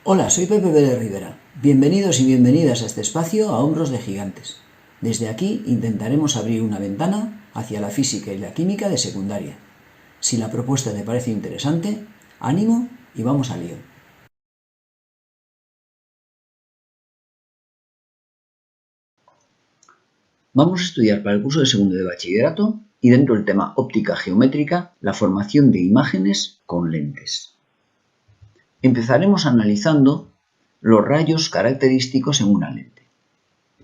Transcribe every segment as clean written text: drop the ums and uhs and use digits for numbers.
Hola, soy Pepe Pérez Rivera. Bienvenidos y bienvenidas a este espacio a Hombros de Gigantes. Desde aquí intentaremos abrir una ventana hacia la física y la química de secundaria. Si la propuesta te parece interesante, ánimo y vamos al lío. Vamos a estudiar para el curso de segundo de bachillerato y dentro del tema óptica geométrica, la formación de imágenes con lentes. Empezaremos analizando los rayos característicos en una lente.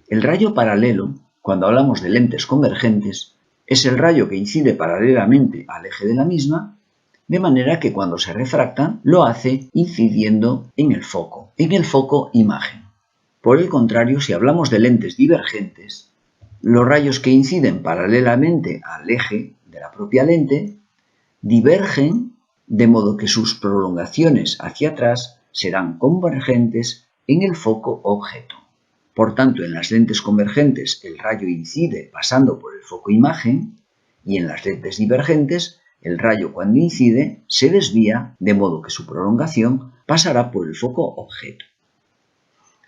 El rayo paralelo, cuando hablamos de lentes convergentes, es el rayo que incide paralelamente al eje de la misma, de manera que cuando se refracta lo hace incidiendo en el foco imagen. Por el contrario, si hablamos de lentes divergentes, los rayos que inciden paralelamente al eje de la propia lente divergen de modo que sus prolongaciones hacia atrás serán convergentes en el foco objeto. Por tanto, en las lentes convergentes el rayo incide pasando por el foco imagen y en las lentes divergentes el rayo cuando incide se desvía de modo que su prolongación pasará por el foco objeto.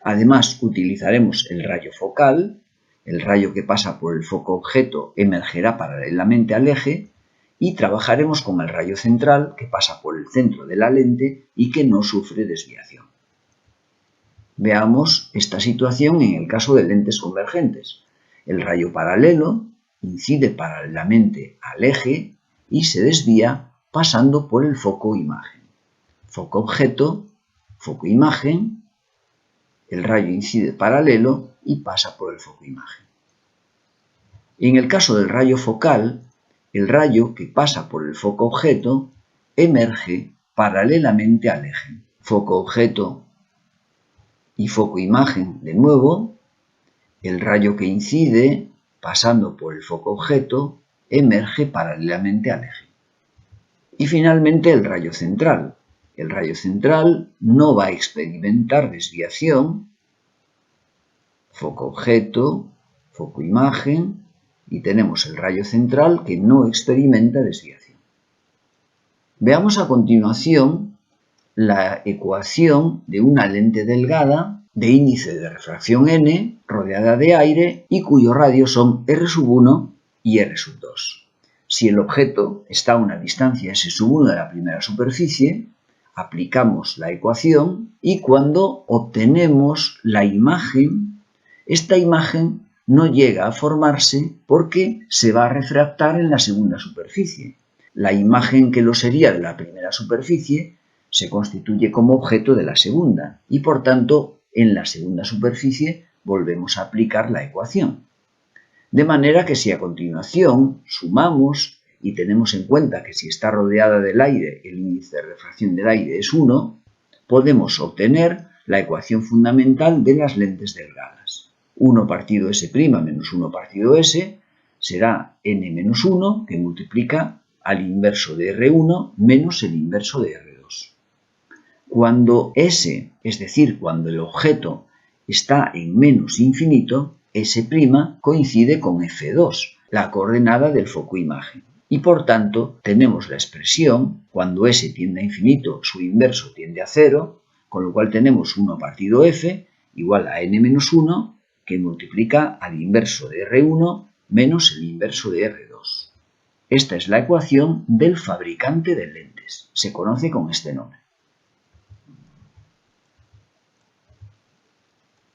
Además, utilizaremos el rayo focal. El rayo que pasa por el foco objeto emergerá paralelamente al eje y trabajaremos con el rayo central que pasa por el centro de la lente y que no sufre desviación. Veamos esta situación en el caso de lentes convergentes. El rayo paralelo incide paralelamente al eje y se desvía pasando por el foco imagen. Foco objeto, foco imagen, el rayo incide paralelo y pasa por el foco imagen. En el caso del rayo focal, el rayo que pasa por el foco objeto emerge paralelamente al eje. Foco objeto y foco imagen de nuevo, el rayo que incide pasando por el foco objeto emerge paralelamente al eje. Y finalmente el rayo central. El rayo central no va a experimentar desviación, foco objeto, foco imagen, y tenemos el rayo central que no experimenta desviación. Veamos a continuación la ecuación de una lente delgada de índice de refracción n, rodeada de aire y cuyos radios son R1 y R2. Si el objeto está a una distancia S1 de la primera superficie, aplicamos la ecuación y cuando obtenemos la imagen, esta imagen no llega a formarse porque se va a refractar en la segunda superficie. La imagen que lo sería de la primera superficie se constituye como objeto de la segunda y por tanto en la segunda superficie volvemos a aplicar la ecuación. De manera que si a continuación sumamos y tenemos en cuenta que si está rodeada del aire el índice de refracción del aire es 1, podemos obtener la ecuación fundamental de las lentes delgadas. 1 partido S' menos 1 partido S será n menos 1 que multiplica al inverso de R1 menos el inverso de R2. Cuando S, es decir, cuando el objeto está en menos infinito, S' coincide con F2, la coordenada del foco imagen. Y por tanto, tenemos la expresión, cuando S tiende a infinito, su inverso tiende a 0, con lo cual tenemos 1 partido F igual a n menos 1, que multiplica al inverso de R1 menos el inverso de R2. Esta es la ecuación del fabricante de lentes. Se conoce con este nombre.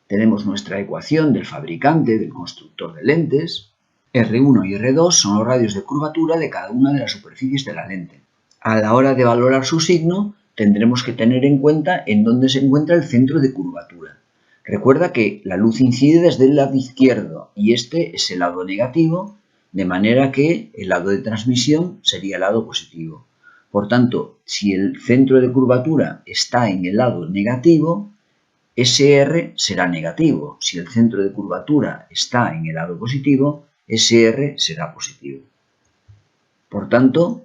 Tenemos nuestra ecuación del fabricante, del constructor de lentes. R1 y R2 son los radios de curvatura de cada una de las superficies de la lente. A la hora de valorar su signo, tendremos que tener en cuenta en dónde se encuentra el centro de curvatura. Recuerda que la luz incide desde el lado izquierdo y este es el lado negativo, de manera que el lado de transmisión sería el lado positivo. Por tanto, si el centro de curvatura está en el lado negativo, SR será negativo. Si el centro de curvatura está en el lado positivo, SR será positivo. Por tanto,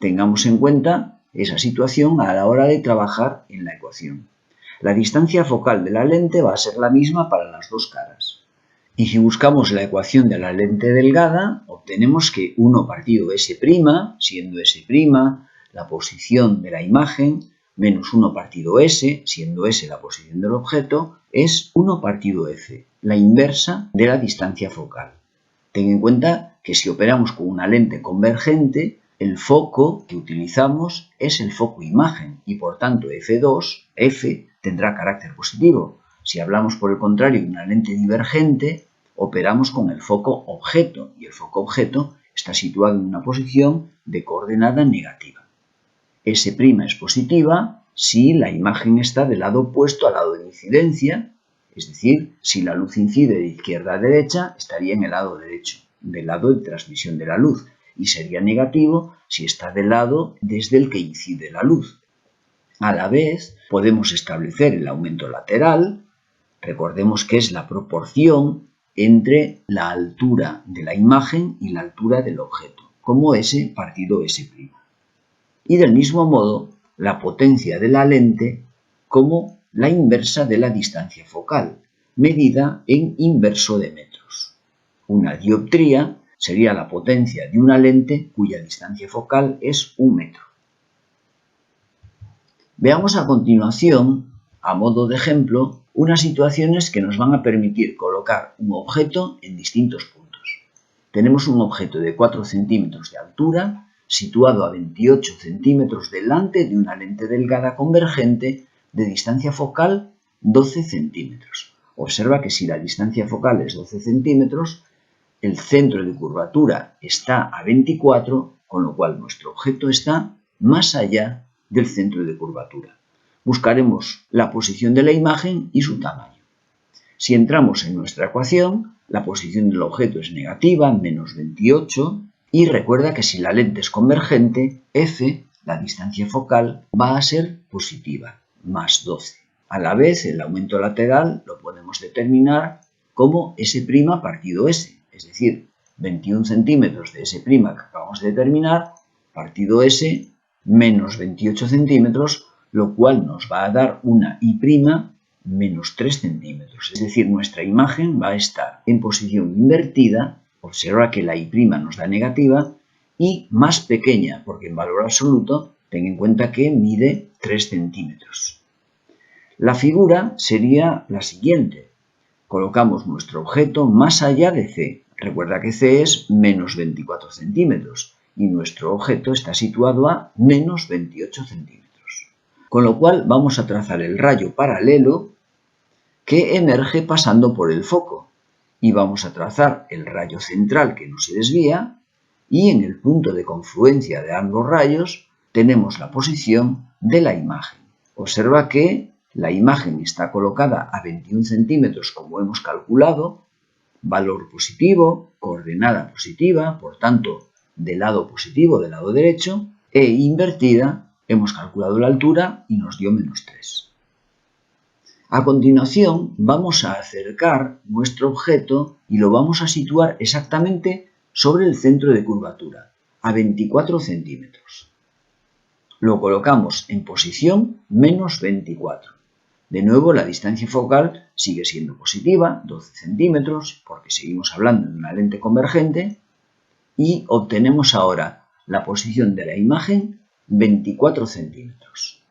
tengamos en cuenta esa situación a la hora de trabajar en la ecuación. La distancia focal de la lente va a ser la misma para las dos caras. Y si buscamos la ecuación de la lente delgada, obtenemos que 1 partido S', siendo S' la posición de la imagen, Menos 1 partido S, siendo S la posición del objeto, es 1 partido F, la inversa de la distancia focal. Ten en cuenta que si operamos con una lente convergente, el foco que utilizamos es el foco imagen y por tanto F2, F, tendrá carácter positivo. Si hablamos por el contrario de una lente divergente, operamos con el foco objeto y el foco objeto está situado en una posición de coordenada negativa. S' es positiva si la imagen está del lado opuesto al lado de incidencia, es decir, si la luz incide de izquierda a derecha, estaría en el lado derecho, del lado de transmisión de la luz, y sería negativo si está del lado desde el que incide la luz. A la vez, podemos establecer el aumento lateral, recordemos que es la proporción entre la altura de la imagen y la altura del objeto, como S partido S'. Y del mismo modo, la potencia de la lente como la inversa de la distancia focal, medida en inverso de metros. Una dioptría sería la potencia de una lente cuya distancia focal es 1 metro. Veamos a continuación, a modo de ejemplo, unas situaciones que nos van a permitir colocar un objeto en distintos puntos. Tenemos un objeto de 4 centímetros de altura, situado a 28 centímetros delante de una lente delgada convergente de distancia focal 12 centímetros. Observa que si la distancia focal es 12 centímetros, el centro de curvatura está a 24, con lo cual nuestro objeto está más allá del centro de curvatura. Buscaremos la posición de la imagen y su tamaño. Si entramos en nuestra ecuación, la posición del objeto es negativa, menos 28, y recuerda que si la lente es convergente, F, la distancia focal, va a ser positiva, más 12. A la vez, el aumento lateral lo podemos determinar como S' partido S, es decir, 21 centímetros de S' que acabamos de determinar, partido S, menos 28 centímetros, lo cual nos va a dar una I' menos 3 centímetros. Es decir, nuestra imagen va a estar en posición invertida. Observa que la I' nos da negativa y más pequeña, porque en valor absoluto, ten en cuenta que mide 3 centímetros. La figura sería la siguiente. Colocamos nuestro objeto más allá de C. Recuerda que C es menos 24 centímetros y nuestro objeto está situado a menos 28 centímetros. Con lo cual vamos a trazar el rayo paralelo que emerge pasando por el foco. Y vamos a trazar el rayo central que no se desvía y en el punto de confluencia de ambos rayos tenemos la posición de la imagen. Observa que la imagen está colocada a 21 centímetros como hemos calculado, valor positivo, coordenada positiva, por tanto del lado positivo del lado derecho, e invertida, hemos calculado la altura y nos dio menos 3. A continuación, vamos a acercar nuestro objeto y lo vamos a situar exactamente sobre el centro de curvatura, a 24 centímetros. Lo colocamos en posición menos 24. De nuevo, la distancia focal sigue siendo positiva, 12 centímetros, porque seguimos hablando de una lente convergente, y obtenemos ahora la posición de la imagen 24 centímetros.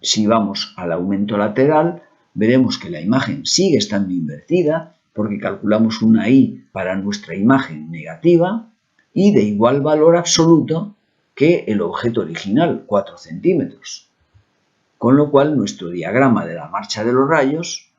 Si vamos al aumento lateral, veremos que la imagen sigue estando invertida porque calculamos una I para nuestra imagen negativa y de igual valor absoluto que el objeto original, 4 centímetros. Con lo cual, nuestro diagrama de la marcha de los rayos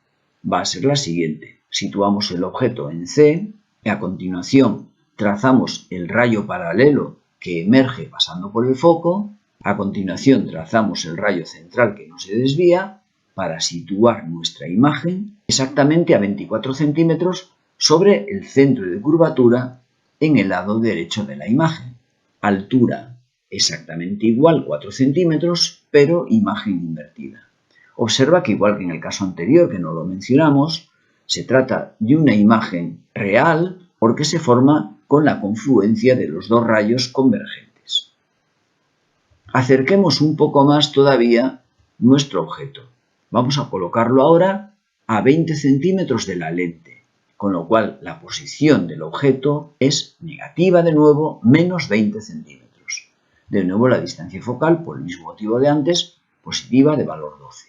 va a ser la siguiente. Situamos el objeto en C y a continuación trazamos el rayo paralelo que emerge pasando por el foco. A continuación trazamos el rayo central que no se desvía para situar nuestra imagen exactamente a 24 centímetros sobre el centro de curvatura en el lado derecho de la imagen. Altura exactamente igual, 4 centímetros, pero imagen invertida. Observa que igual que en el caso anterior, que no lo mencionamos, se trata de una imagen real porque se forma con la confluencia de los dos rayos convergentes. Acerquemos un poco más todavía nuestro objeto. Vamos a colocarlo ahora a 20 centímetros de la lente, con lo cual la posición del objeto es negativa de nuevo, menos 20 centímetros. De nuevo la distancia focal, por el mismo motivo de antes, positiva de valor 12.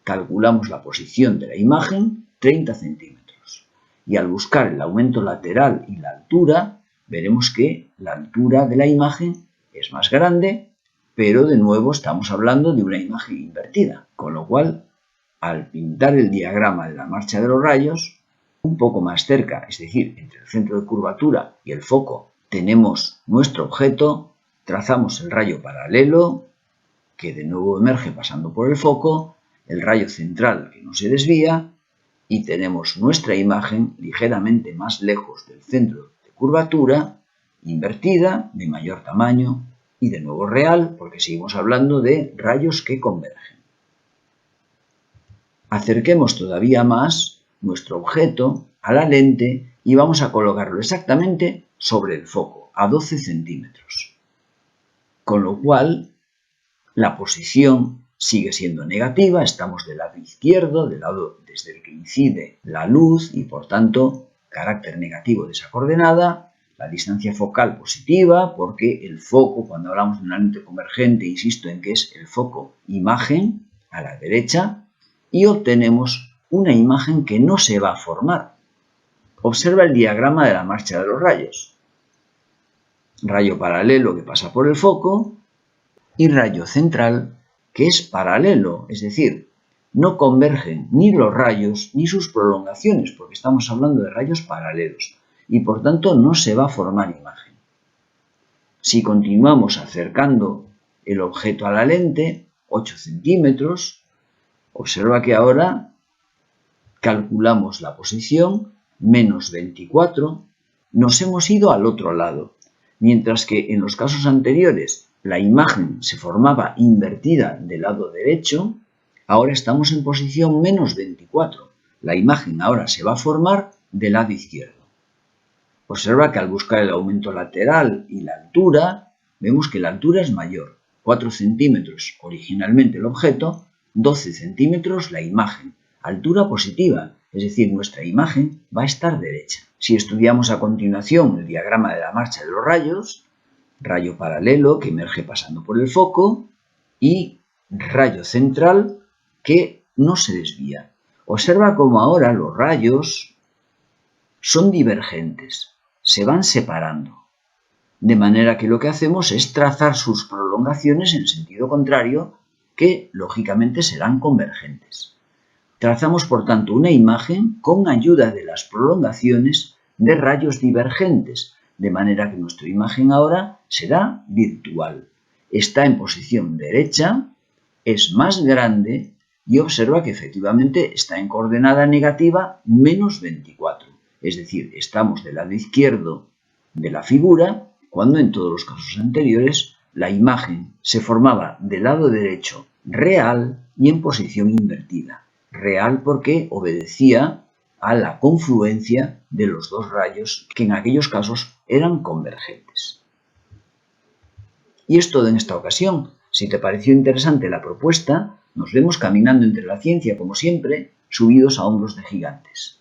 Calculamos la posición de la imagen, 30 centímetros. Y al buscar el aumento lateral y la altura, veremos que la altura de la imagen es más grande, pero de nuevo estamos hablando de una imagen invertida, con lo cual, al pintar el diagrama de la marcha de los rayos, un poco más cerca, es decir, entre el centro de curvatura y el foco, tenemos nuestro objeto, trazamos el rayo paralelo, que de nuevo emerge pasando por el foco, el rayo central que no se desvía, y tenemos nuestra imagen ligeramente más lejos del centro de curvatura, invertida, de mayor tamaño, y de nuevo real, porque seguimos hablando de rayos que convergen. Acerquemos todavía más nuestro objeto a la lente y vamos a colocarlo exactamente sobre el foco, a 12 centímetros. Con lo cual, la posición sigue siendo negativa, estamos del lado izquierdo, del lado desde el que incide la luz y por tanto, carácter negativo de esa coordenada, la distancia focal positiva, porque el foco, cuando hablamos de una lente convergente, insisto en que es el foco imagen a la derecha, y obtenemos una imagen que no se va a formar. Observa el diagrama de la marcha de los rayos. Rayo paralelo que pasa por el foco y rayo central que es paralelo, es decir, no convergen ni los rayos ni sus prolongaciones, porque estamos hablando de rayos paralelos, y por tanto no se va a formar imagen. Si continuamos acercando el objeto a la lente, 8 centímetros, observa que ahora calculamos la posición, menos 24, nos hemos ido al otro lado, mientras que en los casos anteriores la imagen se formaba invertida del lado derecho, ahora estamos en posición menos 24. La imagen ahora se va a formar del lado izquierdo. Observa que al buscar el aumento lateral y la altura, vemos que la altura es mayor. 4 centímetros originalmente el objeto, 12 centímetros la imagen. Altura positiva, es decir, nuestra imagen va a estar derecha. Si estudiamos a continuación el diagrama de la marcha de los rayos, rayo paralelo que emerge pasando por el foco y rayo central que no se desvía. Observa cómo ahora los rayos son divergentes, se van separando, de manera que lo que hacemos es trazar sus prolongaciones en sentido contrario que lógicamente serán convergentes. Trazamos por tanto una imagen con ayuda de las prolongaciones de rayos divergentes, de manera que nuestra imagen ahora será virtual. Está en posición derecha, es más grande y observa que efectivamente está en coordenada negativa menos 24. Es decir, estamos del lado izquierdo de la figura, cuando en todos los casos anteriores la imagen se formaba del lado derecho real y en posición invertida. Real porque obedecía a la confluencia de los dos rayos que en aquellos casos eran convergentes. Y es todo en esta ocasión. Si te pareció interesante la propuesta, nos vemos caminando entre la ciencia como siempre, subidos a hombros de gigantes.